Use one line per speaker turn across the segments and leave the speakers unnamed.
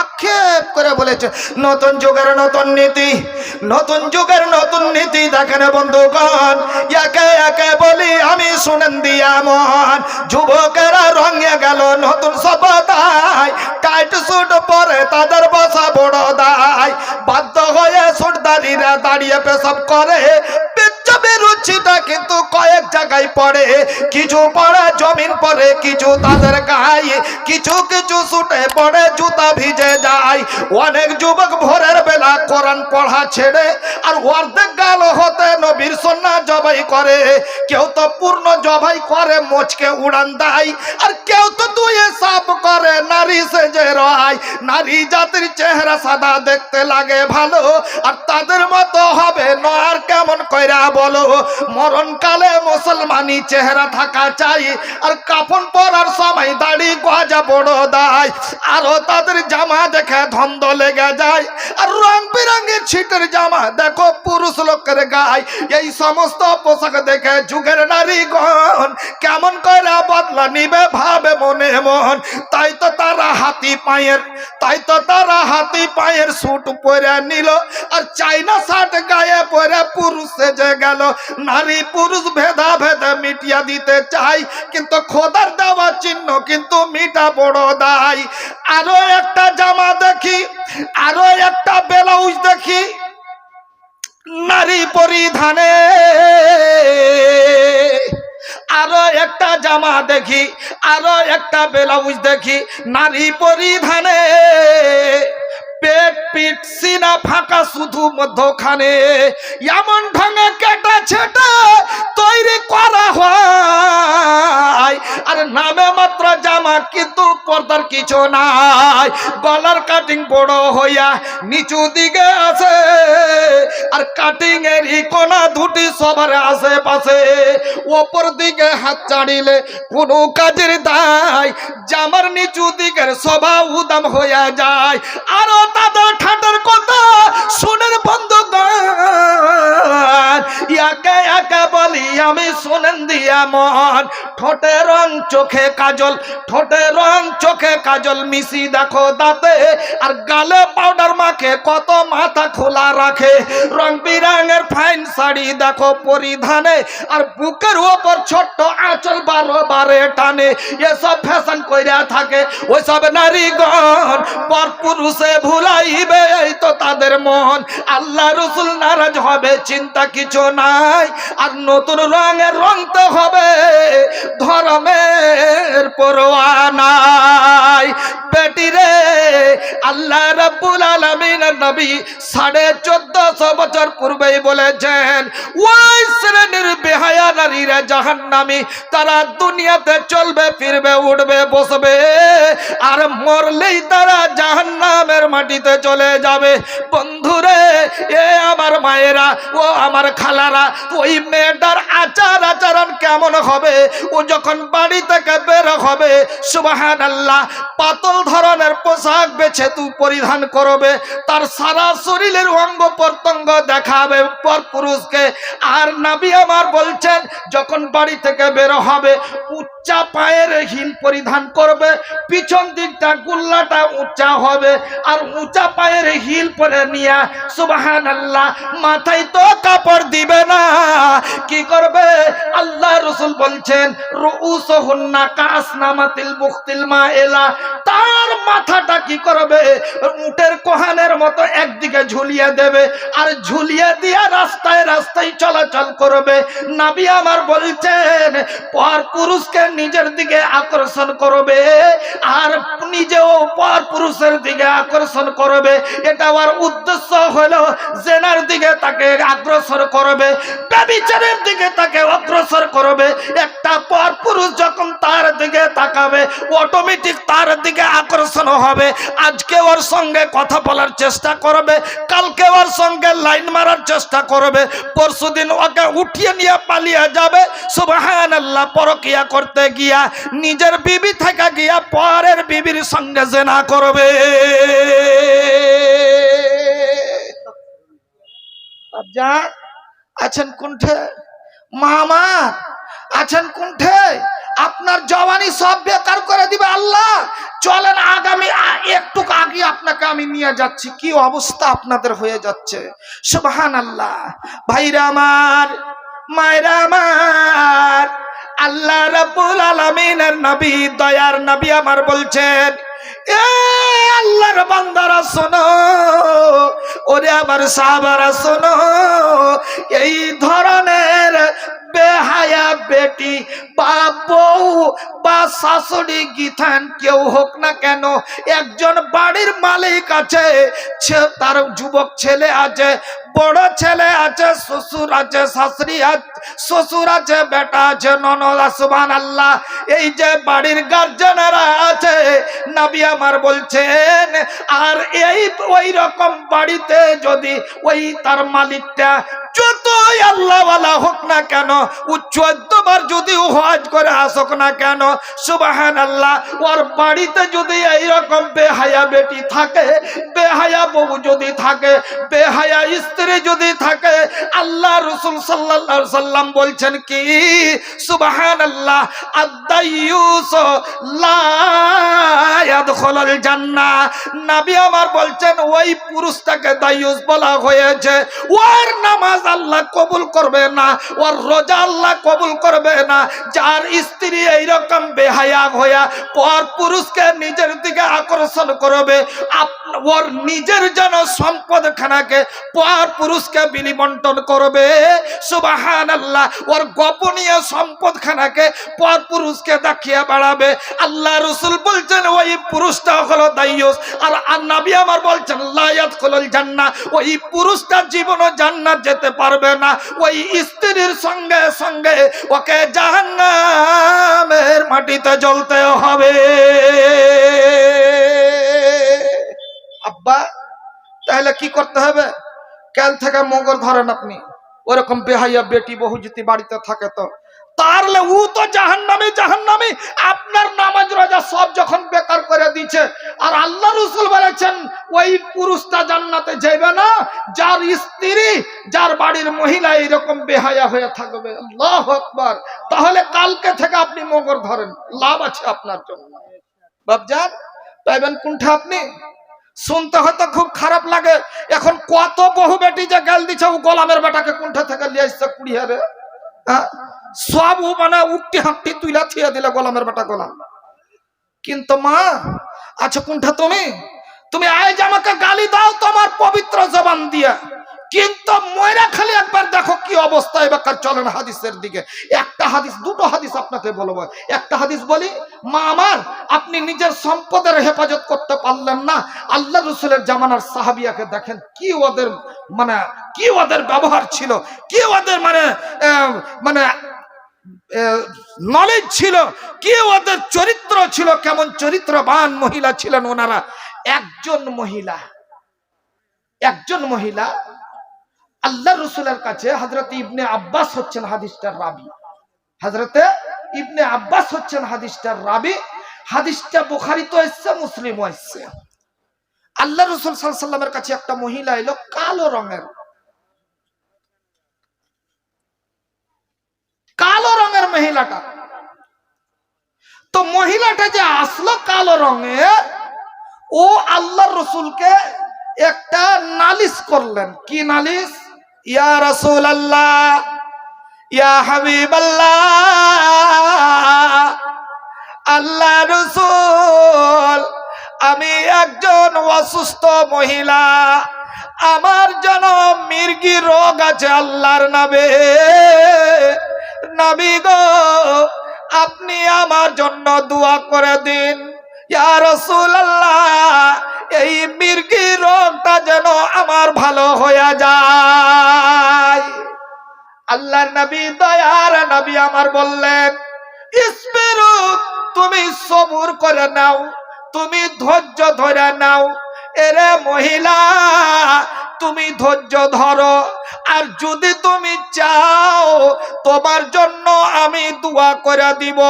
আক্ষেপ করে বলেছে নতুন যুগের নতুন নীতি, নতুন যুগের নতুন নীতি দেখেন বন্ধুগণ। একে একে বলি আমি শুনেন দিয়া মন, যুবকেরা রঙে গেল নতুন সভ্যতায়, টাইট স্যুট পরে তাদের বসা বড় দায়, বাধ্য হয়ে সুটদারিরা দাঁড়িয়ে পেশাব করে। পেচ্ছাবের রুচিটা কিন্তু কয়েক জায়গায় পড়ে, কিছু পড়ে জমিন পরে, কিছু তাদের গায়ে, কিছু কিছু ছুটে পড়ে জুতা ভিজে যায়। অনেক যুবক ভোরের বেলা কোরআন পড়া ছেড়ে আর অর্ধেক গাল হতে নবীর সুন্নাহ জবাই করে। কেউ তো পূর্ণ জবাই করে মোচকে উড়ান দেয়, আর কেউ তো দুয়ে সাপ করে নারী সেজে রয়। নারী জাতির চেহারা সাদা দেখতে লাগে ভালো, আর তাদের মতো হবে নয় কেমন কইরা বলো। মরণকালে মুসলমানি চেহারা থাকা চাই, আর কাফন পরার সময় দাড়ি গজা বড় দায়। আরো তাদের জামা দেখে ধন্দ লেগে যায়, আর রং বেরঙের ছিটের জামা দেখো পুরুষ লোকের গায়ে। এই সমস্ত পোশাক দেখে যুগের নারীগণ কেমন করে বদলা নিবে ভাবে মনে মন। তাই তো তারা হাতি পায়ের স্যুট পরে নিল, আর চাইনা শার্ট গায়ে পরে পুরুষ সেজে গেল। নারী পুরুষ ভেদা ভেদে মিটিয়া দিতে চাই, কিন্তু খোদার দেওয়া চিহ্ন কিন্তু মিটা বড় দায়। আরো একটা জামা দেখি, আরো একটা ব্লাউজ দেখি নারী পরিধানে, আরো একটা জামা দেখি, আরো একটা ব্লাউজ দেখি নারী পরিধানে। পেট পিট সিনা ফাঁকা শুধু মধ্যখানে, এমন ঢঙে কেটে ছেটে তৈরি করা হয়। আর নামে মাত্র জামা কিন্তু পর্দার কিছু নাই। গলার কাটিং বড় হইয়া নিচু দিকে আছে, আর কাটিং এর কোনা দুটি সবার আশেপাশে। ওপর দিকে হাত চাড়িলে কোনো কাজের দায়, জামার নিচু দিকের সবা উদাম হইয়া যায়। আরো তাদের ঠাটার কথা শুনেন বন্ধুগণ, একে একে বলি আমি শুনেন দিয়া মন। ঠোঁটে রং চোখে কাজল, ঠোঁটে রং চোখে কাজল মিশি দেখো দাঁতে, আর গালে পাউডার মাখে কত মাথা খোলা রাখে। রং বিরঙের ফাইন শাড়ি দেখো পরিধানে, আর বুকের ওপর ছোট্ট আঁচল বারো বারে টানে। এসব ফ্যাশন কইরা থাকে ওইসব নারীগণ, পর পুরুষে ভুলাইবে এই তো তাদের মন। আল্লাহ রসুল নারাজ হবে চিন্তা কিছু নাই, আর নতুন রঙের রংতে হবে ধর্মের পরোয়া নাই। বেটি রে, আল্লাহ রাব্বুল আলামিনের নবী 1450 বছর পূর্বেই বলেছেন, ওই শ্রেণীর বেহায়া নারীরা জাহান্নামী, তারা দুনিয়াতে চলবে ফিরবে উঠবে বসবে, আর মরলেই তারা জাহান্নামের মাটিতে চলে যাবে। বন্ধুরে, এ আমার মায়েরা, ও আমার খালারা, ওই মেয়েটার আচার আচরণ কেমন হবে ও যখন বাড়ি থেকে বের হবে? সুবহানাল্লাহ, পাতল ধরনের পোশাক বেছে তুই পরিধান করবে, তার সারা শরীরের অঙ্গ প্রত্যঙ্গ দেখাবে পর পুরুষকে। আর নবী আমার বলছেন, যখন বাড়ি থেকে বের হবে উচ্চা পায়ের হিল পরিধান করবে, পিছন দিকটা গুল্লাটা উঁচা হবে, আর উঁচা পায়ের হিল পরে নিয়ে সুবহানাল্লাহ মাথায় তো কাপড় দিবে না। কি করবে? আল্লাহ রাসূল বলছেন, রুউসুহুন্না কাসনামাতিল বুখতিল মাইলা, তার মাথাটা কি করবে? উটের কোহানের মতো একদিকে ঝুলিয়ে দেবে, আর ঝুলিয়ে দিয়ে রাস্তায় রাস্তায় চলাচল করবে। নবী আমার বলছেন, পর পুরুষকে নিজের দিকে আকর্ষণ করবে, আর নিজেও পর পুরুষের দিকে আকর্ষণ করবে। এটা ওর উদ্দেশ্য হলো জেনার দিকে তাকে অগ্রসর করবে, ব্যভিচারের দিকে তাকে অগ্রসর করবে। একটা পর পুরুষ যখন তার দিকে তাকাবে, অটোমেটিক তার দিকে আকর্ষণ হবে। আজকে ওর সঙ্গে কথা বলার চেষ্টা করবে, কালকে ওর সঙ্গে লাইন মারার চেষ্টা করবে, পরশুদিন ওকে উঠিয়ে নিয়ে পালিয়ে যাবে। সুবহানাল্লাহ, পরকিয়া করতে গিয়া নিজের বিবি থেকে গিয়া পরের বিবির সঙ্গে জেনা করবে। আছেন কোনঠে? মামা আছেন কোনঠে? আপনার জওয়ানি সব বেকার করে দিবে আল্লাহ। চলেন আগামী একটু আগে আপনাকে আমি নিয়ে যাচ্ছি, কি অবস্থা আপনাদের হয়ে যাচ্ছে। সুবহানাল্লাহ। ভাইরা আমার, মায়েরা আমার, আল্লাহ রাব্বুল আলামিনের নবী, দয়ার নবী আমার বলছেন, এ আল্লাহর বান্দারা শোনো, ওরে আমার সাহাবারা শোনো, এই ধরনের বেহায়া বেটি বা বউ বা শাশুড়ি গিথান কেউ হোক না কেন, একজন বাড়ির মালিক আছে, তার যুবক ছেলে আছে, বড় ছেলে আছে, শ্বশুর আছে, শাশুড়ি আছে, শ্বশুর আছে, বেটা আছে, ননদ আছে, সুবহানাল্লাহ। এই যে বাড়ির গার্জেনেরা আছে, নবী আমার বলছেন, আর এই ওই রকম বাড়িতে যদি ওই তার মালিকটা যতই আল্লাহওয়ালা হোক না কেন, ও 14 বার যদি হজ করে আসুক না কেন, সুবহানাল্লাহ, ওর বাড়িতে যদি এইরকম বেহায়া বেটি থাকে, বেহায়া বউ যদি থাকে, বেহায়া স্ত্রী যদি থাকে, আল্লাহ রাসূল সাল্লাল্লাহু আলাইহি সাল্লাম বলছেন কি, সুবহানাল্লাহ, আদ-দাইয়ুস লা ইয়াদখুলুল জান্নাহ। নবী আমার বলছেন ওই পুরুষটাকে দাইয়ুস বলা হয়েছে, ওর নামাজ আল্লাহ কবুল করবে না, ওর রোজা আল্লাহ কবুল করবে না, যার স্ত্রী এইরকম বেহায়া হইয়া পর পুরুষকে নিজের দিকে আকর্ষণ করবে, ওর নিজের যেন সম্পদ খানাকে পর পুরুষকে বিলিবন্টন করবে, সুবহানাল্লাহ, ওর গোপনীয় সম্পদ খানাকে পর পুরুষকে দেখিয়ে বাড়াবে, আল্লাহ রাসূল বলছেন ওই পুরুষটা হলো দাইয়ুস। আর নবী আমার বলছেন লা ইয়াদখুলুল জান্নাহ, ওই পুরুষটা জীবনও জান্নাত যেতে পারবে না, ওই স্ত্রীর সঙ্গে সঙ্গে ওকে জাহান্নামের মাটিতে জ্বলতে হবে। আব্বা, তাহলে কি করতে হবে? কাল থেকে মগর ধরেন আপনি, ওরকম বেহাইয়া বেটি বহু যদি বাড়িতে থাকে তো তাহলে ও তো জাহান্নামী, জাহান্নামী। আপনার নামাজ রোজা সব যখন বেকার করে দিচ্ছে, আর আল্লাহ রাসূল বলেছেন ওই পুরুষটা জান্নাতে যাবে না যার স্ত্রী, যার বাড়ির মহিলা এরকম বেহায়া হয়ে থাকবে। আল্লাহু আকবার। তাহলে কালকে থেকে আপনি মগর ধরেন, লাভ আছে আপনার জন্য। বাপজান, পাইবেন কোনটা আপনি? শুনতে হয়তো খুব খারাপ লাগে, এখন কত বহু বেটি যে গাল দিচ্ছে, ও গোলামের বেটাকে কোনটা থেকে লিয়ে আসছে কুড়িয়ে রে, সব ও মানে উঠতি হাঁটতি তুইলা থিয়ে দিলে গোলামের বেটা গোলাম। কিন্তু মা আচ্ছা কোনটা তুমি? তুমি আজ আমাকে গালি দাও তোমার পবিত্র জবান দিয়া, কিন্তু ময়রা খালি একবার দেখো কি অবস্থা। এবার চলেন হাদিসের দিকে। একটা হাদিস, দুটো হাদিস আপনাকে বলবো। একটা হাদিস বলি, মা আমার, আপনি নিজের সম্পদের হেফাজত করতে পারলেন না, আল্লাহ রাসূলের জামানার সাহাবিয়াকে দেখেন কি ওদের মানে কি ওদের ব্যবহার ছিল, কি ওদের মানে নলেজ ছিল, কি ওদের চরিত্র ছিল, কেমন চরিত্রবান মহিলা ছিলেন ওনারা। একজন মহিলা আল্লাহ রাসূলের কাছে, হযরত ইবনে আব্বাস হচ্ছেন হাদিসটার রাবী, হযরত ইবনে আব্বাস হচ্ছেন হাদিসটার রাবী। হাদিসটা বুখারীতে এসেছে, মুসলিমও এসেছে। আল্লাহ রাসূল সাল্লাল্লাহু আলাইহি ওয়াসাল্লামের কাছে একটা মহিলা এলো, কালো রঙের মহিলাটা। তো মহিলাটা যে আসলো কালো রঙের, ও আল্লাহ রাসূলকে একটা নালিশ করলেন। কি নালিশ? ইয়া রাসূলুল্লাহ, ইয়া হাবিবাল্লাহ, আল্লাহ রাসূল, আমি একজন অসুস্থ মহিলা, আমার যেন মির্গি রোগ আছে, আল্লাহর নবী গো, আপনি আমার জন্য দোয়া করে দিন। ইয়া রাসূলুল্লাহ, এই মির্গি রোগটা যেন আমার ভালো হয়ে যায়। আল্লাহর নবী, দয়ার নবী আমার বললেন, ইসবিরু, তুমি সবুর করে নাও, তুমি ধৈর্য ধরে নাও। এরে মহিলা, তুমি ধৈর্য ধরো, আর যদি তুমি চাও তোমার জন্য আমি দোয়া করে দিব,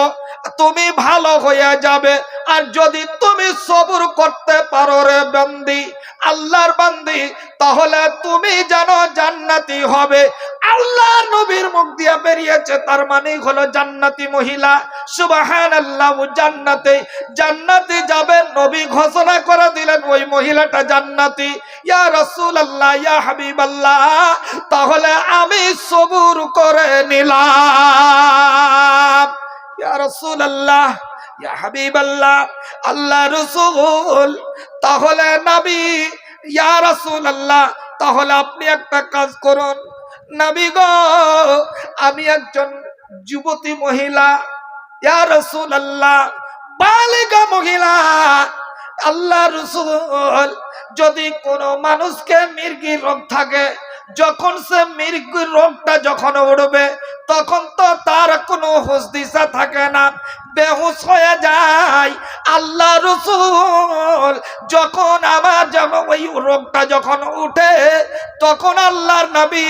তুমি ভালো হয়ে যাবে। আর যদি তুমি সবুর করতে পারো রে বান্দি, আল্লাহর বান্দি, তাহলে তুমি যেন জান্নাতি হবে। আল্লাহর নবীর মুখ দিয়ে বেরিয়েছে, তার মানে হলো জান্নাতি মহিলা। সুবহানাল্লাহ, জান্নাতে জান্নাতে যাবে নবী ঘোষণা করে দিলেন ওই মহিলাটা জান্নাতি। ইয়া রাসূলুল্লাহ, ইয়া হাবিবাল্লাহ, তাহলে আমি সবুর করে নিলাম। ইয়া রাসূলুল্লাহ, ইয়া হাবিবাল্লাহ, আল্লাহ রাসূল, তাহলে নবী, ইয়া রাসূলুল্লাহ, তাহলে আপনি একটা কাজ করুন। নবী গো, আমি একজন যুবতী মহিলা, ইয়া রাসূলুল্লাহ, বালিকা মহিলা। আল্লাহ রাসূল, যদি কোনো মানুষকে মির্গির রোগ থাকে, যখন সে মির্গির রোগটা যখন উঠবে, তখন তো তার কোনো হুঁশ দিশা থাকে না, বেহুশ হয়ে যায়। আল্লাহ রাসূল, যখন আমার যেমন ওই রোগটা যখন উঠে, তখন আল্লাহর নবী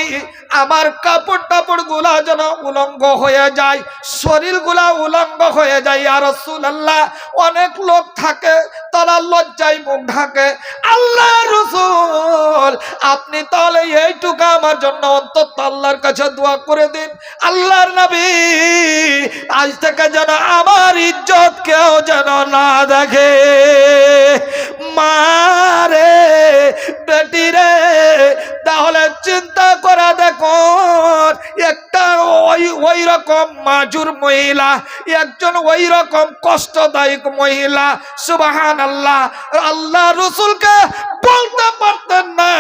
আমার কাপড় টাপড় গুলা যেন উলঙ্গ হয়ে যায়, শরীর গুলা উলঙ্গ হয়ে যায়। ইয়া রাসূলুল্লাহ, অনেক লোক থাকে তারা লজ্জায় মুখ ঢাকে। আল্লাহ রাসূল, আপনি তাহলে এইটুকু আমার জন্য অন্তত আল্লাহর কাছে দোয়া করে দিন। আল্লাহর নবী, আজ থেকে যেন আমার ইজ্জত কেউ যেন না দেখে। মারে বেটি রে, তাহলে চিন্তা করে দেখো, একটা ওই রকম মাজুর মহিলা, একজন ওই রকম কষ্টদায়ক মহিলা। সুবহানাল্লাহ, আল্লাহ রাসূলকে বলতে পারতেন না,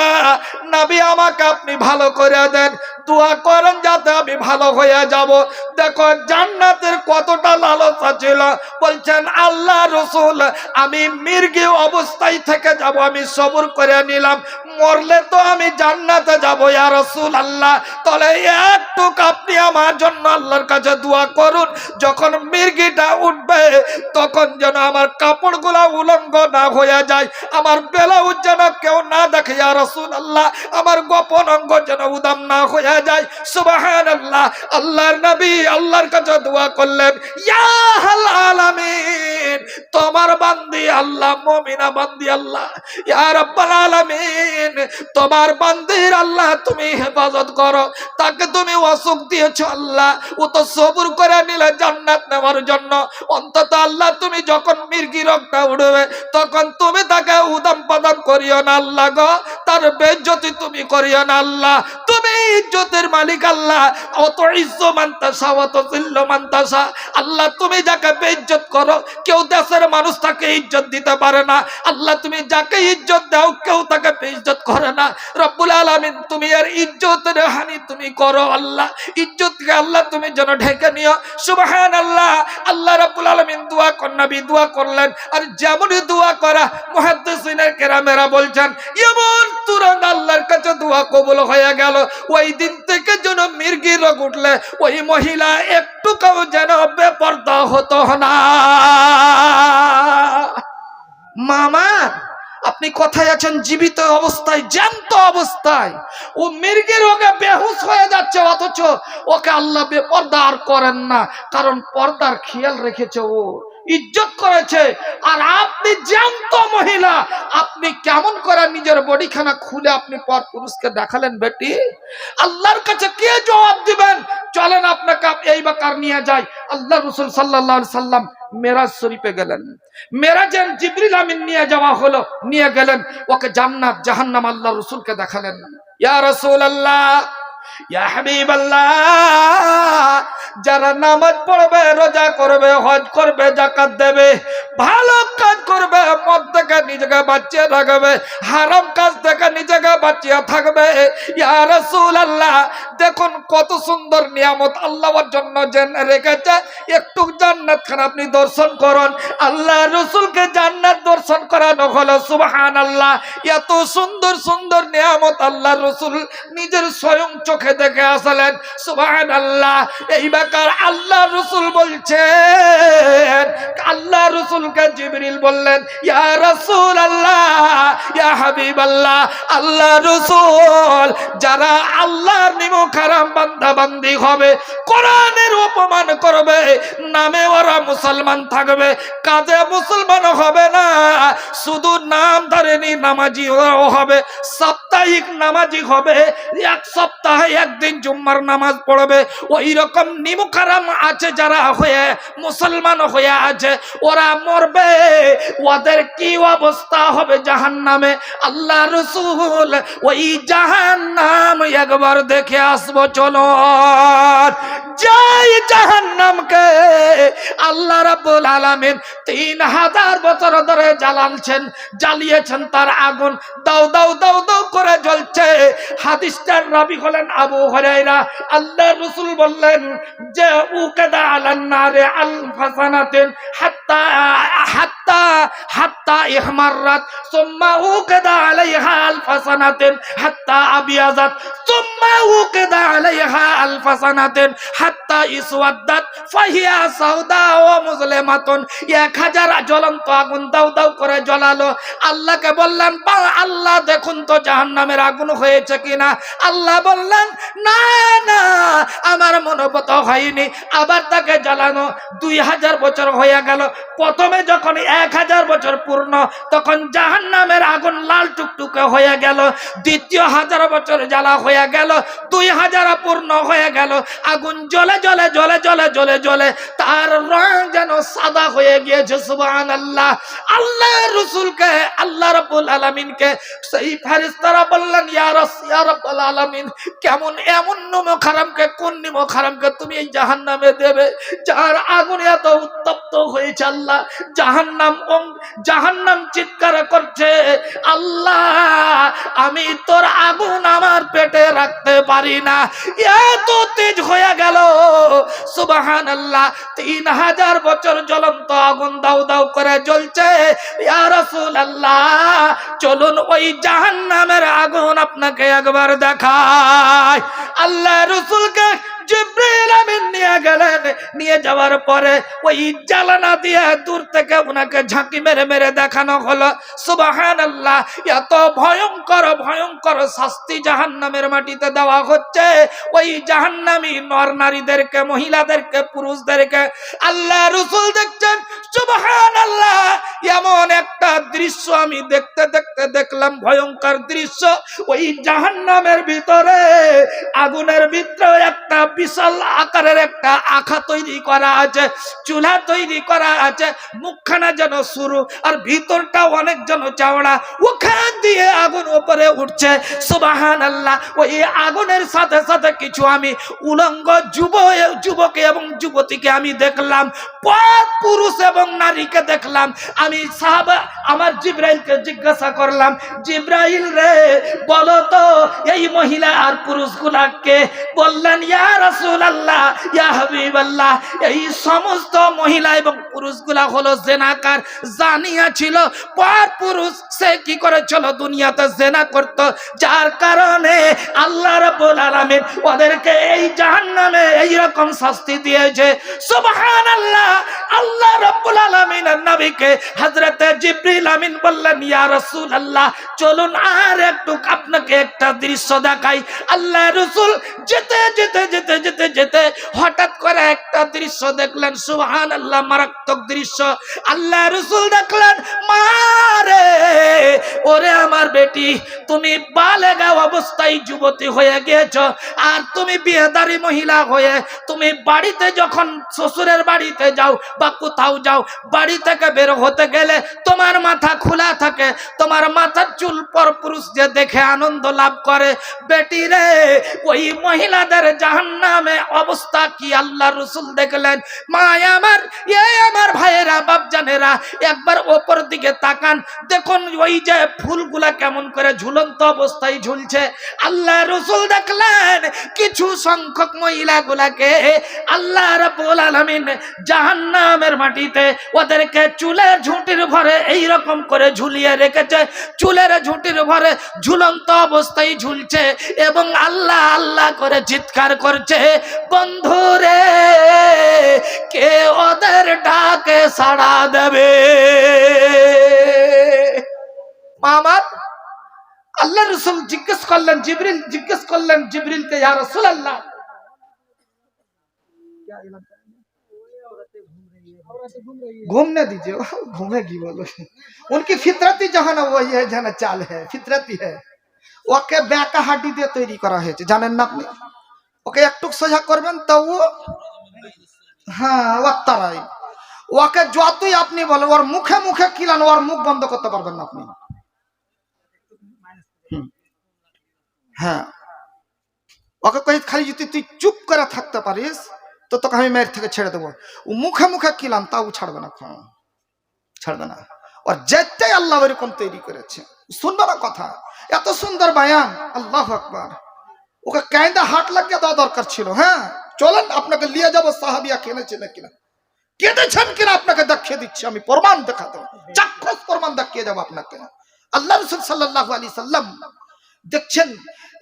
নবী আমাকে আপনি ভালো করে দেন, দোয়া করেন যাতে আমি ভালো হয়ে যাব। দেখো জান্নাতের কতটা লালসা ছিল। বলছেন আল্লাহ রাসূল, আমি মির্গি অবস্থায় থেকে যাব, আমি সবর করে নিলাম, মরলে তো আমি জান্নাতে যাব। ইয়া রাসূলুল্লাহ, তাহলে একটু আপনি আমার জন্য আল্লাহর কাছে দোয়া করুন, যখন মির্গিটা উঠবে তখন যেন আমার কাপড়গুলো উলঙ্গ না হয়ে যায়, আমার ব্লাউজ যেন কেউ না দেখে। ইয়া রাসূলুল্লাহ, আমার গোপন অঙ্গ যেন উদাম না হয়ে যায়। সুবহানাল্লাহ, আল্লাহর নবী আল্লাহর কাছে দোয়া করলেন, ইয়া আলামিন, তোমার বান্দি আল্লাহ, মুমিনা বান্দি আল্লাহ, ইয়া রাব্বাল আলামিন, তোমার বান্দির আল্লাহ তুমি হেফাজত করো, তাকে তুমি অসুখ দিয়েছো আল্লাহ, ও তো সবর করে নিলে জান্নাত নেওয়ার জন্য। অন্তত আল্লাহ তুমি যখন মির্গি রোগটা উঠবে তখন তুমি তাকে উদাম প্রদান করিও না আল্লাহ গো, তার বেইজ্জতি তুমি করিও না আল্লাহ, তুমি ইজ্জতের মালিক আল্লাহ। অত ইজ্জত মানতাসা, অত জিল্ল মানতাসা আল্লাহ, তুমি যাকে বেইজ্জত করো কেউ দেশের মানুষ তাকে ইজ্জত দিতে পারে না আল্লাহ, তুমি যাকে ইজ্জত দাও কেউ তাকে বেইজ্জত করে না। রব্বুল আলামিন, তুমি এর ইজ্জতের হানি তুমি করো আল্লাহ, ইজ্জতকে আল্লাহ তুমি যেন ঢেকে নিও। সুবহানাল্লাহ, আল্লাহ রাব্বুল আলামিন দোয়া কর, নবী দোয়া করলেন, আর যেমনই দোয়া করা মুহাদ্দিসিনে কেরামেরা বলছেন এমন তুরন্ত আল্লাহর কাছে দোয়া কবুল হয়ে গেল। ওই দিন থেকে যেন মির্গি রোগ উঠলে ওই মহিলা একটুকুও যেন বেপরদা হতো না। মামা, আপনি কোথায় আছেন? জীবিত অবস্থায়, জ্যান্ত অবস্থায় ও মির্গি রোগে বেহুশ হয়ে যাচ্ছে, অথচ ওকে আল্লাহ বেপরদা আর করেন না, কারণ পর্দার খেয়াল রেখেছে, ও ইজ্জত করেছে। আর আপনি জ্যান্ত মহিলা, আপনি কেমন করে নিজের বডিখানা খুলে আপনি পর পুরুষকে দেখালেন বেটি? আল্লাহর কাছে কে জবাব দিবেন? চলেন আপনাকে এই বাকার নিয়ে যাই। আল্লাহ রাসূল সাল্লাল্লাহু আলাইহি সাল্লাম মেরাজ শরীফে গেলেন, মেরাজের জিবরিল আমিন নিয়ে যাওয়া হলো, নিয়ে গেলেন, ওকে জান্নাত জাহান্নাম আল্লাহ রাসূলকে দেখালেন। ইয়া রাসূলুল্লাহ, ইয়া হাবিবাল্লাহ, যারা নামাজ পড়বে, রোজা করবে, হজ করবে, যাকাত দেবে, ভালো কাজ করবে, মদ থেকে নিজেকে বাঁচিয়ে রাখবে, হারাম কাজ থেকে নিজেকে বাঁচিয়ে থাকবে। ইয়া রাসূলুল্লাহ, দেখুন কত সুন্দর নিয়ামত আল্লাহর জন্য রেখেছে, একটু জান্নাত খান আপনি দর্শন করুন। আল্লাহ রাসূলকে জান্নাত দর্শন করানো হলো। সুবহানাল্লাহ, এত সুন্দর সুন্দর নিয়ামত আল্লাহ রাসূল নিজের স্বয়ং চোখে দেখে আসলেন। সুবহানাল্লাহ, এই বাকার আল্লাহ রাসূল বলছেন, আল্লাহ রাসূলকে জিবরিল বললেন, ইয়া রাসূলুল্লাহ, ইয়া হাবিবাল্লাহ, আল্লাহ রাসূল, যারা আল্লাহর নিমুখারাম বান্দা বান্দি হবে, কোরআনের অপমান করবে, নামে ওরা মুসলমান থাকবে, কাজে মুসলমান হবে না, শুধু নাম ধরেনি নামাজি হবে, সপ্তাহ সাপ্তাহিক নামাজি হবে, এক সপ্তাহে একদিন জুম্মার নামাজ পড়বে। ওই রকম নিমুখারাম আছে যারা হয়ে মুসলমান হয়ে আছে, ওরা মরবে, ওদের কি অবস্থা হবে জাহান্নামে। আল্লাহ রাসূল ওই জাহান্নাম একবার দেখে আসবো, চলো। যাই জাহান্নামকে আল্লাহ রাব্বুল আলামিন 3000 বছর ধরে জ্বালিয়েছেন তার আগুন দাও দাও দাও দাও করে জ্বলছে। হাদিসটার রাবী হলেন আবু হুরায়রা। আল্লাহর রাসূল বললেন যে উকাদা আলান নারে আলফা সানাতিন হাত্তা হাত্তা হাত্তা ইহমাররাত সুম্মা উকাদা আলাইহা আলফা সানাতিন হাত্তা আবিয়াজাত সুম্মা উকাদা আলাইহা আলফা সানাতিন হাত্তা ইসওয়াদাত ফাহিয়া সাউদা ওয়া মুজলিমাতুন। 1000 জ্বলন্ত আগুন দাও দাও করে জ্বলালো। আল্লাহকে বললেন আল্লাহ দেখুন তো জাহান্নামের আগুন হয়েছে কিনা। আল্লাহ বললেন না না আমার মনোবত হয়নি। আবার তাকে জ্বালানো 2000 বছর হয়ে গেল। প্রথমে যখন 1000 বছর পূর্ণ তখন জাহান্নামের আগুন লাল টুকটুকে হয়ে গেল। দ্বিতীয় 1000 বছর জ্বালা হয়ে গেল, 2000 পূর্ণ হয়ে গেল। আগুন জ্বলে জ্বলে জ্বলে জ্বলে জ্বলে জ্বলে তার রং যেন সাদা হয়ে গিয়েছে। সুবহানাল্লাহ। আল্লাহ রাসূলকে আল্লাহ রাব্বুল আলামিনকে সেই ফেরেশতারা বললেন ইয়া রাব্বুল আলামিন, কেমন এমন নিমুখারামকে, কোন নিমুখারামকে তুমি এই জাহান্নামে দেবে যার আগুন এত উত্তপ্ত হয়েছে। আল্লাহ জাহান্নাম চিৎকার করছে, আল্লাহ আমি তোর আগুন আমার পেটে রাখতে পারি না, এত তেজ হয়ে গেল। সুবহানাল্লাহ। 3000 বছর জ্বলন্ত আগুন দাও দাও করে জ্বলছে। ইয়া রাসূলুল্লাহ চলুন ওই জাহান্নামের আগুন আপনাকে একবার দেখাই। আল্লাহ রাসূলকে জিবরাইল আমিন নিয়ে গেলেন। নিয়ে যাওয়ার পরে ওই জানালা দিয়ে দূর থেকে ওনাকে ঝাঁকি মেরে মেরে দেখানো হলো। সুবহানাল্লাহ। এত ভয়ঙ্কর ভয়ঙ্কর শাস্তি জাহান্নামের মাটিতে দেওয়া হচ্ছে ওই জাহান্নামী নর নারীদেরকে, মহিলাদেরকে, পুরুষদেরকে। আল্লাহ রাসূল দেখছেন সুবহানাল্লাহ এমন একটা দৃশ্য আমি দেখতে দেখতে দেখলাম, ভয়ঙ্কর দৃশ্য। ওই জাহান্নামের ভিতরে আগুনের ভিতরে একটা বিশাল আকারের একটা আখা তৈরি করা আছে, চুলা তৈরি করা আছে, মুখখানা যেন সরু আর ভিতরটা অনেক যেন চওড়া, ওখান দিয়ে আগুন উপরে উঠছে। সুবহানাল্লাহ। ওই আগুনের সাথে সাথে কিছু আমি উলঙ্গ যুবক এবং যুবতীকে আমি দেখলাম, পুরুষ এবং নারীকে দেখলাম। আমি সাহাবা আমার জিবরাইলকে জিজ্ঞাসা করলাম, জিবরাইল রে বলো তো এই মহিলা আর পুরুষগুলাকে। বললেন ইয়া রাসূলুল্লাহ ইয়া হাবিবাল্লাহ এই সমস্ত মহিলা এবং পুরুষগুলা হলো জেনাকার, জানিয়া ছিল। পর পুরুষ সে কি করেছিল, দুনিয়াতে জেনা করত, যার কারণে আল্লাহ রাব্বুল আলামিন ওদেরকে এই জাহান্নামে এই রকম শাস্তি দিয়েছে। সুবহানাল্লাহ। আল্লাহ রাব্বুল আলামিনের নবীকে হযরতে জিবরিল আমিন বললেন ইয়া রাসূলুল্লাহ চলুন আর একটু আপনাকে একটা দৃশ্য দেখাই। আল্লাহ রাসূল যেতে যেতে যেতে যেতে যেতে হঠাৎ করে একটা দৃশ্য দেখলেন। সুবহানাল্লাহ। মারাত্মক দৃশ্য। আল্লাহ রাসূল দেখলেন, মারে ওরে আমার বেটি, তুমি বালেগা অবস্থায় যুবতী হয়ে গিয়েছো, আর তুমি বিয়েদারি মহিলা হয়ে তুমি বাড়িতে যখন শ্বশুরের বাড়িতে যাও বা কোথাও যাও, বাড়ি থেকে বের হতে গেলে তোমার মাথা খোলা থাকে, তোমার মাথার চুল পর পুরুষ যে দেখে আনন্দ লাভ করে। বেটি রে ওই মহিলাদের জাহান্নামে অবস্থা কি আল্লাহ রাসূল দেখলেন। মা আমার আমার ভাইয়েরা বাপজানেরা একবার ওপর দিকে তাকান, দেখুন ওই যে ফুলগুলা কেমন করে ঝুলন্ত অবস্থায় ঝুলছে। আল্লাহ রাসূল দেখলেন কিছু সংখ্যক মহিলাগুলাকে আল্লাহ রাব্বুল আলামিন জাহান্নামের মাটিতে ওদেরকে চুলের ঝুঁটির ভরে এই রকম করে ঝুলিয়ে রেখেছে, চুলের ঝুঁটির ভরে ঝুলন্ত অবস্থায় ঝুলছে এবং আল্লাহ আল্লাহ করে চিৎকার করছে, বন্ধুরে কে ওদের ডাকে সাড়া দেবে। আমার আল্লাহ রাসূল জিজ্ঞেস করলেন, জিবরিলকে ইয়া রাসূলুল্লাহ घूमने दीजिए, घूमेगी बोलो, उनकी फितरती जहां ना वो ये जहां चाल है, फितरती है। ওকে ব্যাকা হাড্ডি দিয়ে তৈরি করা হয়েছে, জানেন না আপনি? ওকে একটু সোজা করবেন তো ও, হ্যাঁ ও তারাই। ওকে যতই আপনি বলেন, ওর মুখে মুখে কিলান, ওর মুখ বন্ধ করতে পারবেন না আপনি। হ্যাঁ, ওকে কই খালি যদি তুই চুপ করে থাকতে পারিস তো তোকে আমি মেয়ের থেকে ছেড়ে দেবো। ও মুখে মুখে কিলান, তাও ছাড়বে না, ছাড়বে না। আর যেটাই আল্লাহ এরকম তৈরি করেছে, শুনবে না কথা। এত সুন্দর বায়ান, আল্লাহু আকবার। ওকে কায়দা হাট লাগিয়ে দেওয়া দরকার ছিল। হ্যাঁ চলেন, আপনাকে নিয়ে যাবো সাহাবিয়া কেনেছে না কিনা, কেটেছেন কিনা আপনাকে দেখিয়ে দিচ্ছি আমি, প্রমাণ দেখাতে, চাক্ষুষ প্রমাণ দেখিয়ে যাবো আপনাকে। আল্লাহ রাসূল সাল্লাল্লাহু আলাইহি সাল্লাম দেখছেন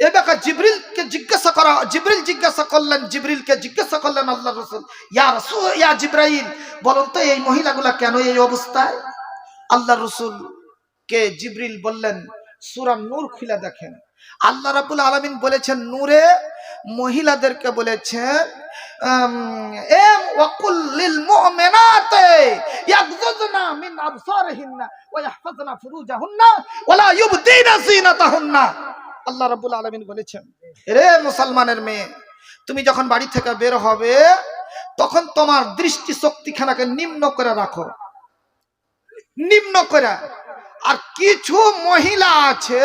এবার জিবরিলকে জিজ্ঞাসা করা, জিবরিল জিজ্ঞাসা করলেন, জিবরিলকে জিজ্ঞাসা করলেন আল্লাহ রাসূল, ইয়া রাসূল, ইয়া জিবরাইল, বলুন তো এই মহিলাগুলা কেন এই অবস্থায়? আল্লাহ রাসূল কে জিবরিল বললেন, সূরা নূর খুলে দেখেন। আল্লাহ রাব্বুল আলামিন বলেছেন নূরে মহিলাদেরকে বলেছেন ওয়াকুল লিল মুমিনাতি ইয়াগযুযনা মিন আবসারিহিন্না ওয়া ইয়াহফাযনা ফুরুজাহুন্না ওয়া লা ইউবদিনা যিনাতাহুন্না। আল্লাহ রাব্বুল আলামিন বলেছেন, রে মুসলমানের মেয়ে, তুমি যখন বাড়ি থেকে বের হবে তখন তোমার দৃষ্টি শক্তিখানাকে নিম্ন করে রাখো, নিম্ন করে। আর কিছু মহিলা আছে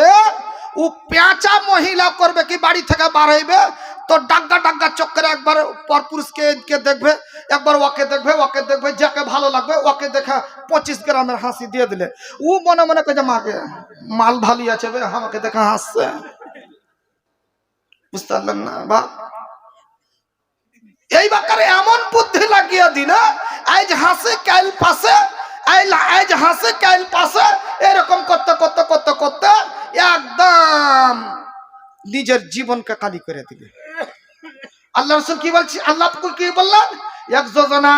ও পেঁচা মহিলা করবে কি, বাড়ি থেকে বার হইবে তো ডাগ্গা ডাগ্গা চক্করে একবার পর পুরুষকে দেখবে, একবার ওকে দেখবে, ওকে দেখবে, যাকে ভালো লাগবে ওকে দেখা 25 গ্রামের হাসি দিয়ে দিলে ও মনে মনে করে মাকে মাল ভালো আছে, আমাকে দেখা হাসছে। বুঝতে পারলেন না বা? এই বাকারে এমন বুদ্ধি লাগিয়ে দিল, আজ হাসে কাল পাশে, আজ হাসে কাল পাশে, এরকম করতে করতে করতে করতে একদম নিজের জীবনকে কালি করে দিবে। আল্লাহ রাসূল কি বলছি, আল্লাহ কি বললেন, ইয়াগযুযনা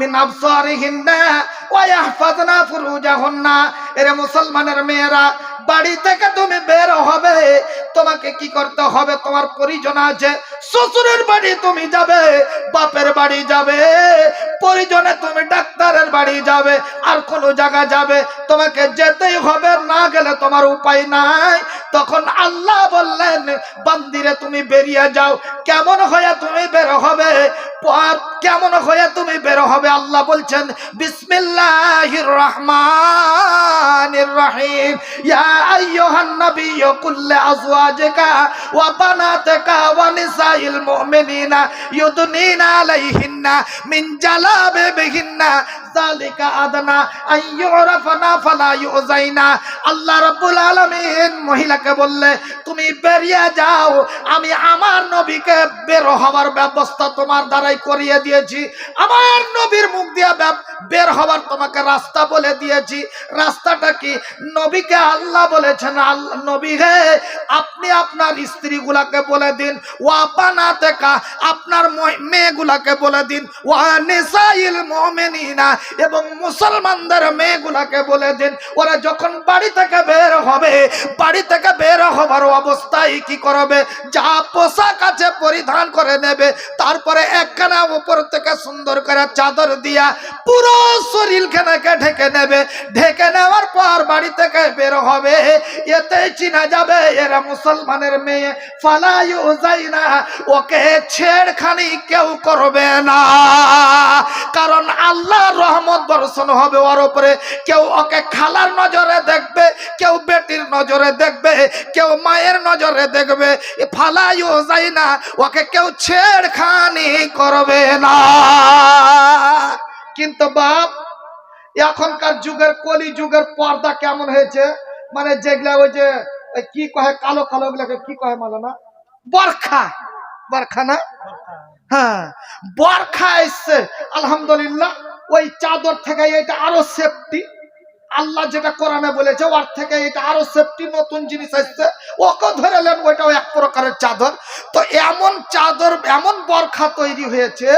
মিন আবসারিহিন্না ওয়া ইয়াহফাযনা ফুরুজাহুন্না। এরে মুসলমানের মেয়েরা, বাড়ি থেকে তুমি বের হবে, তোমাকে কি করতে হবে? তোমার পরিজন আছে, শ্বশুরের বাড়ি তুমি যাবে, বাপের বাড়ি যাবে, পরিজনে তুমি ডাক্তারের বাড়ি যাবে, আর কোন জায়গা যাবে, তোমাকে যেতেই হবে, না গেলে তোমার উপায় নাই। তখন আল্লাহ বললেন, বান্দিরে তুমি বেরিয়ে যাও। কেমন হয়ে তুমি বের হবে? কেমন হয়ে তুমি বের হবে? আল্লাহ বলছেন, বিসমিল্লাহির রহমানির রহিম, ইয়া আইয়ুহান নাবিয়্যু কুল লিআজওয়াজিকা ওয়া বানাতিকা ওয়া নিসাইল মুমিনিনা ইউদনিনা আলাইহিন্না মিন জালাবিবিহিন্না যালিকা আদনা আন ইউরাফনা ফালা ইউযাইনা। আল্লাহ রাব্বুল আলামিন মহিলাকে বললে, তুমি বেরিয়ে যাও, আমি আমার নবীকে বের হওয়ার ব্যবস্থা তোমার দ্বারাই করিয়ে দিয়েছি, আমার নবীর মুখ দিয়ে বের হওয়ার তোমাকে রাস্তা বলে দিয়েছি। রাস্তাটা কি? নবীকে আল্লাহ বলেছেন, আল্লাহ নবী হে, আপনি আপনার স্ত্রীগুলাকে বলে দিন, ওয়া বানাতিকা, আপনার মেয়েগুলাকে বলে দিন, ওয়া নিসাইল মুমিনিনা, এবং মুসলমানদের মেয়েগুলাকে বলে দিন, ওরা যখন বাড়ি থেকে বের হবে, বাড়ি থেকে বের হবার অবস্থায় কি করবে? যা পোশাক আছে পরিধান করে নেবে, তারপরে একখানা উপর থেকে সুন্দর করে চাদর দিয়া পুরো শরীরখানাকে ঢেকে নেবে। ঢেকে নেওয়ার পর বাড়ি থেকে বের হবে, এতেই চিনা যাবে এরা মুসলমানের মেয়ে। ফালা ইউযাইনা, ওকে ছেড়খানি কেউ করবে না, কারণ আল্লাহর রহমত বর্ষণ হবে ওর উপরে। কেউ ওকে খালার নজরে দেখবে, কেউ বেটির নজরে দেখবে, কেউ মায়ের নজরে দেখবে। ফালা ইউযাইনা, ওকে কেউ ছেড়খানি করবে না। কিন্তু বাপ, এখনকার যুগের কলি যুগের পর্দা কেমন হয়েছে, মানে যেগুলা ওই যে কি কয় কালো কালো গুলাকে কি কয় মালানা, বরখা, বরখা না? হ্যাঁ, বরখা এসছে আলহামদুলিল্লাহ। ওই চাদর থেকে এটা আরো সেফটি, আল্লাহ যেটা কোরআনে বলেছে ওর থেকে এটা আরো সেফটি, নতুন জিনিস আসছে, ওকে ধরে নেন, ওইটাও এক প্রকারের চাদর। তো এমন চাদর, এমন বরখা তৈরি হয়েছে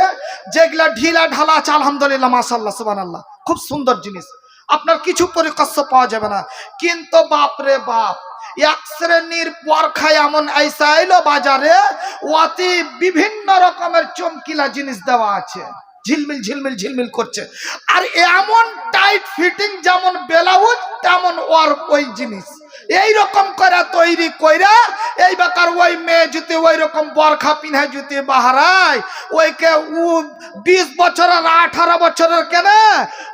যেগুলা ঢিলা ঢালা আছে, আলহামদুলিল্লাহ, মাশাআল্লাহ, সুবহানাল্লাহ, খুব সুন্দর জিনিস, আপনার কিছু পরিকর্ষ পাওয়া যাবে না। কিন্তু বাপরে বাপ, এক শ্রেণীর বরখা এমন আইসা এলো বাজারে, ওতে বিভিন্ন রকমের চমকিলা জিনিস দেওয়া আছে। ঝিলমিল ঝিলমিল ঝিলমিল করছে। আর এমন টাইট ফিটিং, যেমন ব্লাউজ তেমন ওর ওই জিনিস এইরকম করে তৈরি কইরা এই বেকার ওই মেয়ে যদি ওই রকম বরখা পিন্ধায় যদি বাহারায়, ওইকে ও 20 বছরের 18 বছরের কেন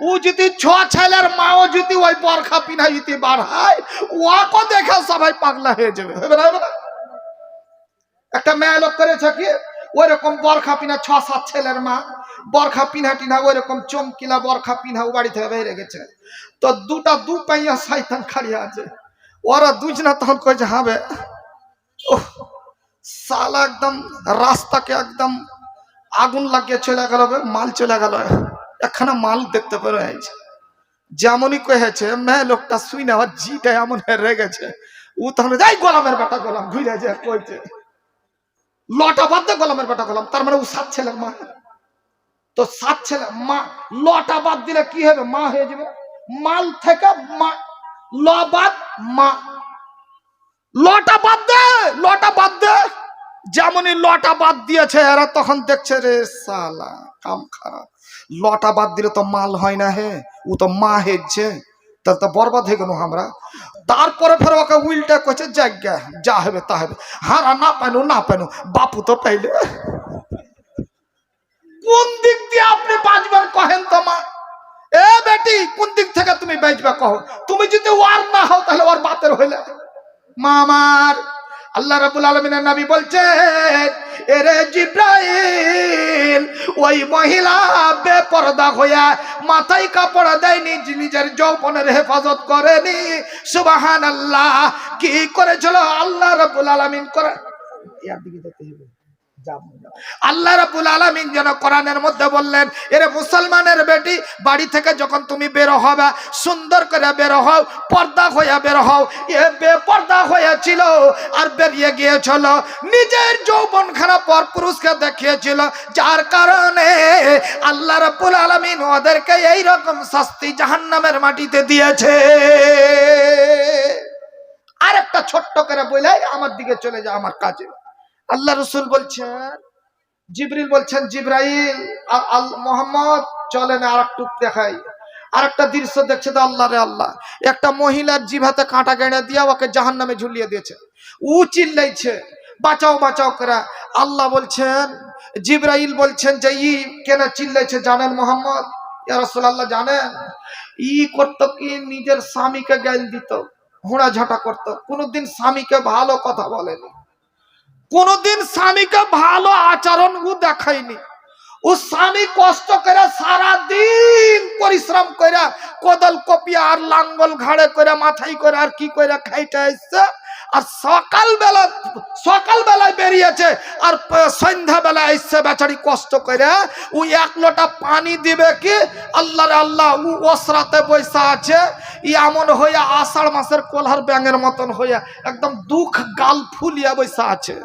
ও যদি 6 ছেলের মাও যদি ওই বরখা পিন্ধায় যদি বাড়ায়, ওকে দেখে সবাই পাগলা হয়ে যাবে। হবে না? একটা মেয়ে লোক করেছে কি ওই রকম বরখা পিনা 6-7 ছেলের মা বরখা পিনা টিনা ওই রকম চমকিলা বরখা পিনা ও বাড়ি থেকে বেরিয়ে গেছে। তো দু পাইয়া শয়তান খাড়িয়ে আছে, ওরা দুজনা তখন কইছে হবে ওহ সালা একদম রাস্তাকে একদম আগুন লাগিয়ে চলে গেল, মাল চলে গেল, একখানা মাল দেখতে পেরে আছে। যেমনই কয়েছে মেয়ে লোকটা শুই না জিটা এমন হেরে গেছে, ও তখন যাই গোলামের বেটা গোলাম ঘুরে যায় কইছে লটা বাদ দে গোলামের বেটা গোলাম, তার মানে ও 7 ছেলের মা। তো 7 ছেলে মা লটা বাদ দিলে কি হবে? মা হয়ে যাবে। মাল থেকে মা লবাদ মা, লটা বাদ দে, লটা বাদ দে। যেমনই লটা বাদ দিয়েছে এরা তখন দেখছে রে সালা কাম খারাপ, লটা বাদ দিলে তো মাল হয় না, হে ও তো মা হেছে, তাহলে তো বরবাদ হয়ে গেল আমরা। তারপরে ফের ওকে উল্টা করছে জায়গা যা হবে তা হবে, হারা না পাইলো না পাইলো বাপু তো পাইলে। কোন দিক দিয়ে আপনি বাঁচবেন কহেন তো মা? এ বেটি কোন দিক থেকে তুমি বাঁচবে কহ? তুমি যদি ওর না হও তাহলে ওর বাতের হইলে। মা আমার আল্লাহ রাব্বুল আলামিনের নবী বলছেন এরে জিব্রাইল ওই মহিলা বেপরদা হইয়া মাথায় কাপড় দেয়নি, নিজের যৌবনের হেফাজত করেনি। সুবহানাল্লাহ, কি করেছিল আল্লাহ রাব্বুল আলামিন করে ইয়ার দিকে দেখতে হবে। আল্লাহ রাব্বুল আলামিন যেন কোরআনের মধ্যে বললেন এরে মুসলমানের বেটি বাড়ি থেকে যখন তুমি বের হবে সুন্দর করে বের হও, পর্দা হয়ে বের হও। এ বেপর্দা হয়েছিল আর বেরিয়ে গিয়েছিল, নিজের যৌবন খারাপ পর পুরুষকে দেখিয়েছিল, যার কারণে আল্লাহ রাব্বুল আলামিন ওদেরকে এই রকম শাস্তি জাহান্নামের মাটিতে দিয়েছে। আর একটা ছোট্ট করে বলে আমার দিকে চলে যা আমার কাজে। আল্লাহ রসুল বলছেন, জিবরিল বলছেন জিব্রাইল মোহাম্মদ চলেন আর একটু দেখাই। আর একটা দৃশ্য দেখছে তো আল্লাহ রে আল্লাহ, একটা মহিলার জিভাতে কাঁটা গেড়ে দিয়ে ওকে জাহান্নামে ঝুলিয়ে দিয়েছে। ও চিল্লাইছে বাঁচাও বাঁচাও করে। আল্লাহ বলছেন জিব্রাইল বলছেন যে ই কেন চিল্লাইছে জানেন মোহাম্মদ? ইয়া রাসূলুল্লাহ জানেন? ই করতো কি নিজের স্বামীকে গাল দিত, ঘোড়া ঝাঁটা করতো, কোনোদিন স্বামীকে ভালো কথা বলেনি, কোনদিন স্বামীকে ভালো আচরণ ও দেখায়নি। ও স্বামী কষ্ট করে সারা দিন পরিশ্রম করে কোদাল কপিয়া আর লাঙ্গল ঘাড়ে করে মাথায় করে আর কি করে খাইতে আসছে, আর সকালবেলায় বেরিয়েছে আর সন্ধ্যাবেলা আসছে বেচারি কষ্ট করে। ও 1 লোটা পানি দিবে কি আল্লাহরে আল্লাহ, ও ওসরাতে বৈশা আছে এমন হইয়া আষাঢ় মাসের কোলহার ব্যাঙের মতন হইয়া একদম দুঃখ গাল ফুলিয়া বৈশা আছে।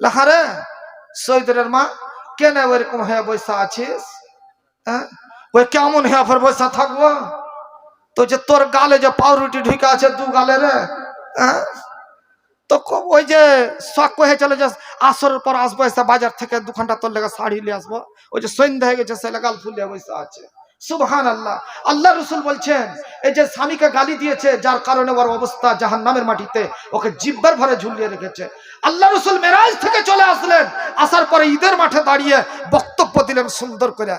লাহারে সৈদরের মা কেন ওইরকম হয়ে বৈশা আছিস? ওই কেমন হয়ে ফের বৈশা থাকবো? তো যে তোর গালে যে পাউরুটি ঢুকে আছে 2 গালে রে, তো ওই যে শখ হয়ে চলে যে আসরের পর আসবো, এসে বাজার থেকে 2 ঘন্টা তোর লেগে শাড়ি নিয়ে আসবো, ওই যে সন্ধ্যা হয়ে গেছে সে গাল ফুলিয়া বৈশা আছে। সুবহানাল্লাহ। আল্লাহ রসুল বলছেন এই যে স্বামীকে গালি দিয়েছে যার কারণে ওর অবস্থা জাহান্নামের মাটিতে, ওকে জিব্বার ভরে ঝুলিয়ে রেখেছে। আল্লাহ রসুল মেরাজ থেকে চলে আসলেন, আসার পরে ঈদের মাঠে দাঁড়িয়ে বক্তব্য দিলেন সুন্দর করে,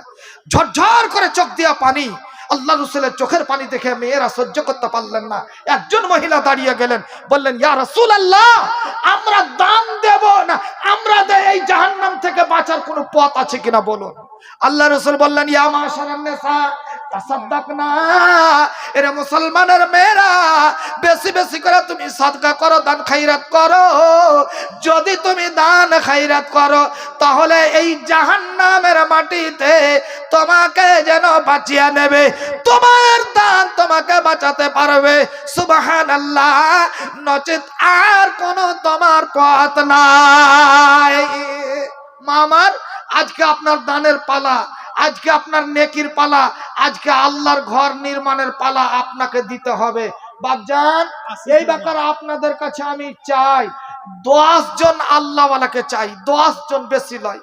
ঝরঝর করে চোখ দিয়া পানি। আল্লাহ রসুলের চোখের পানি দেখে মেয়েরা সহ্য করতে পারলেন না। একজন মহিলা দাঁড়িয়ে গেলেন, বললেন ইয়া রাসূলুল্লাহ আমরা দান দেব না, আমরা এই জাহান্নাম থেকে বাঁচার কোনো পথ আছে কিনা বলুন। আল্লাহ রসুল বললেন ইয়া মাশারান নিসা তাসাদদাকনা, এরা মুসলমানের মেয়েরা বেশি বেশি করে তুমি সাদকা করো, দান খায়রাত করো। যদি তুমি দান খায়রাত করো তাহলে এই জাহান্নামের মাটিতে তোমাকে যেন বাঁচিয়ে নেবে, তোমার দান তোমাকে বাঁচাতে পারবে। সুবহানাল্লাহ, নচেত আর কোনো তোমার পথ নাই। মামার আজকে আপনার দানের পালা, আজকে আপনার নেকির পালা, আজকে আল্লাহর ঘর নির্মাণের পালা আপনাকে দিতে হবে। বাপজান এই ব্যাপারে আপনাদের কাছে আমি চাই 10 জন আল্লাহওয়ালাকে চাই, 10 জন, বেশি নয়।